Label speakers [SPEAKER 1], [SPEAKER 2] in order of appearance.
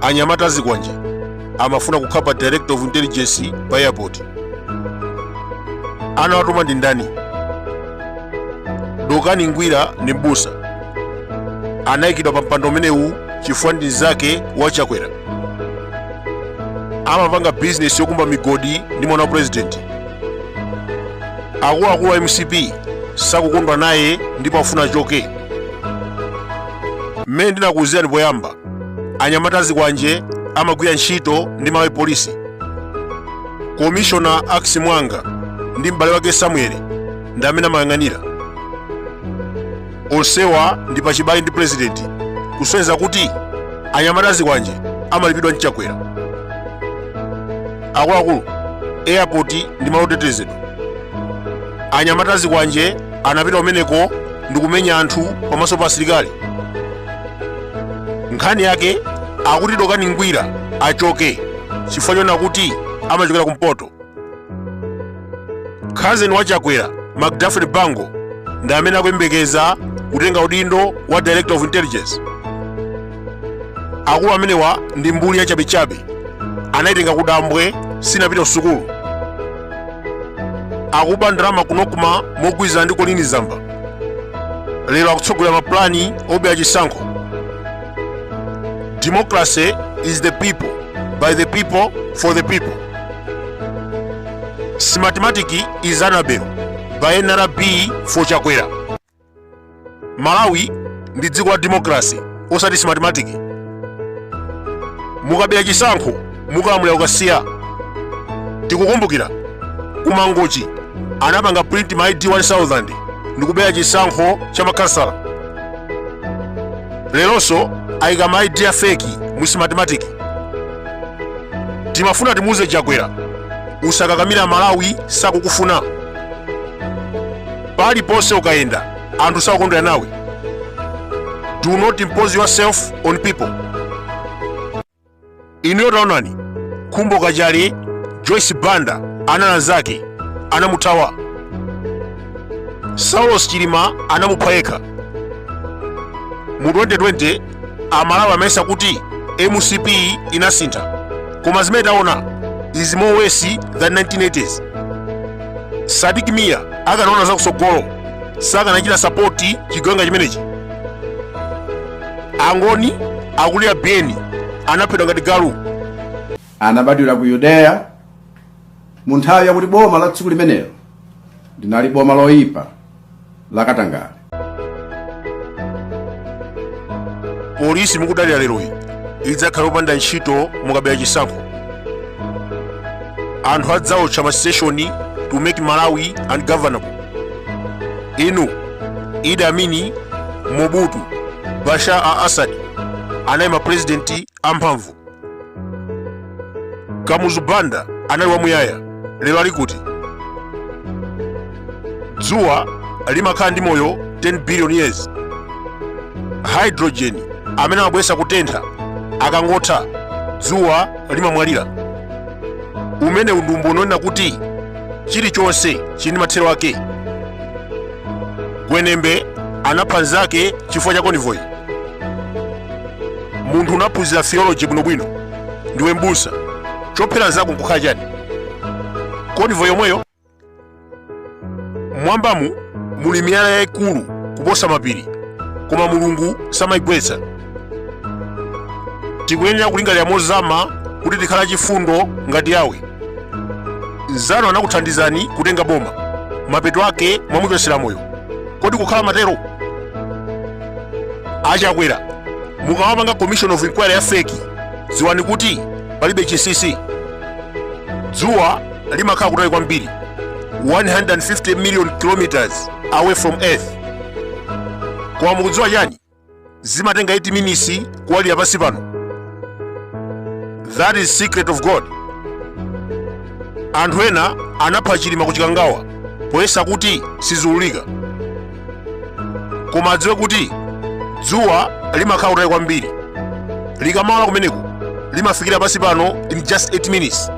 [SPEAKER 1] anyamata azikwanje amafuna kukhapa director of intelligence pa airport. Anawatuma ndi ndani? Dokani Ngwira ndi Mbusa anayikidwa pa mpando umenewu chifukwa ndi zake wachakwera. Amapanga business yokumba migodi ndi mwana wa president. Akuluakulu a MCP sakukondwa naye ndipo afuna choke. Mmene ndinakuwuzirani poyamba, anyamata azikwanje amagwira ntchito ndi malo a polisi. Commissioner Ax Mwanga ndi m'bale wake Samuel ndi amene amayang'anira. Onsewa ndi pachibale ndi president, kusonyeza kuti anyamata azikwanje amalipidwa ndi chakwera. Akuluakulu airport ndi malo otetezedwa. Anyamata azikwanje anapita kumeneko ndi kumenya anthu pamaso pa asilikali. Nkhani yake akuti Dokani Ngwira achoke chifukwa chona kuti amachokera kumpoto. Cousin wa chakwera Magdafred Bango ndi amene akuyembekeza kutenga udindo wa director of intelligence. Akulu amenewa ndi mbuli ya chabechabe, anayitenga kudambwe sinapita kusukulu. Akuba ndalama kunokuma mogwirizana ndi Kolini Zamba. Lero akutsogolera maplani obera chisankho. Democracy is the people, by the people, for the people. Mathematics is Annabel, by NRB for chakwera. Malawi ndi dziko la democracy, osati mathematics. Mukabera chisankho mukalamulira ukasiya. Tikukumbukira kumangochi anapanga print ma ID 1000 ndi kubera chisankho cha makansala. Leronso ayika ma ID ya fake mu mathematics. Timafuna timuze chakwera usakakamira Malawi sakukufuna. Paliponse ukayenda anthu sakukondwera nawe. Do not impose yourself on people. Iniyo taonani Khumbo Kachali Joyce Banda ana zake anamuthawa. Saulos Chilima anamupha yekha. Mu 2020 Amalawi amayesa kuti MCP inasintha, koma zimene taona is more worse than 1980s. Sadiq Mia akanaona zakusogolo sakanachita sapoti chigawenga chimenechi. Angoni akulira Beni anaphedwa ngati galu.
[SPEAKER 2] Anabadwira ku Yudeya mu nthawi yakuti boma la tsiku limenelo linali boma loyipa la Katangale.
[SPEAKER 1] Polisi mukudalira leroyi idzakhala opanda ntchito mukabera chisankho. Anthu adzawotcha ma station to make Malawi ungovernable. Inu Idi Amin, Mobutu, Bashar al-Assad anali ma president amphamvu. Kamuzu Banda anali wamuyaya, lero ali kuti. Dzuwa limakhala ndi moyo 10 billion years. Hydrogen amene amabweretsa kutentha akangotha dzuwa limamwalira. Umene undumbo unonena kuti chilichonse chili mathero ake. Gwenembe anapha nzake chifukwa cha Convoy. Munthu unaphunzira theology bwinobwino ndiwe Mbusa, chophera zako nkukhala chani? Convoy yomweyo mwambamu muli miyala yayikulu kuposa mapiri, koma Mulungu samayigwetsa. Tikuyenera kulingalira mozama kuti tikhala chifundo ngati Yawe. Nzanu anakuthandizani kutenga boma, mapeto ake mwamuchosera moyo. Kodi kukhala matero? Achakwera mukamapanga commission of inquiry ya fake, ziwani kuti palibe chinsinsi. Dzuwa limakhala kutali kwambiri 150 million kilometers away from Earth. Koma mukudziwa chani? Zimatenga 8 minutes kuwalira pansi pano. That is secret of God. Anthu ena anapha chilima kuchikangawa poyesa kuti siziulika. Koma adziwe kuti dzuwa limakhala kutali kwambiri. Likamawala kumeneko limafikira pansi pano in just 8 minutes.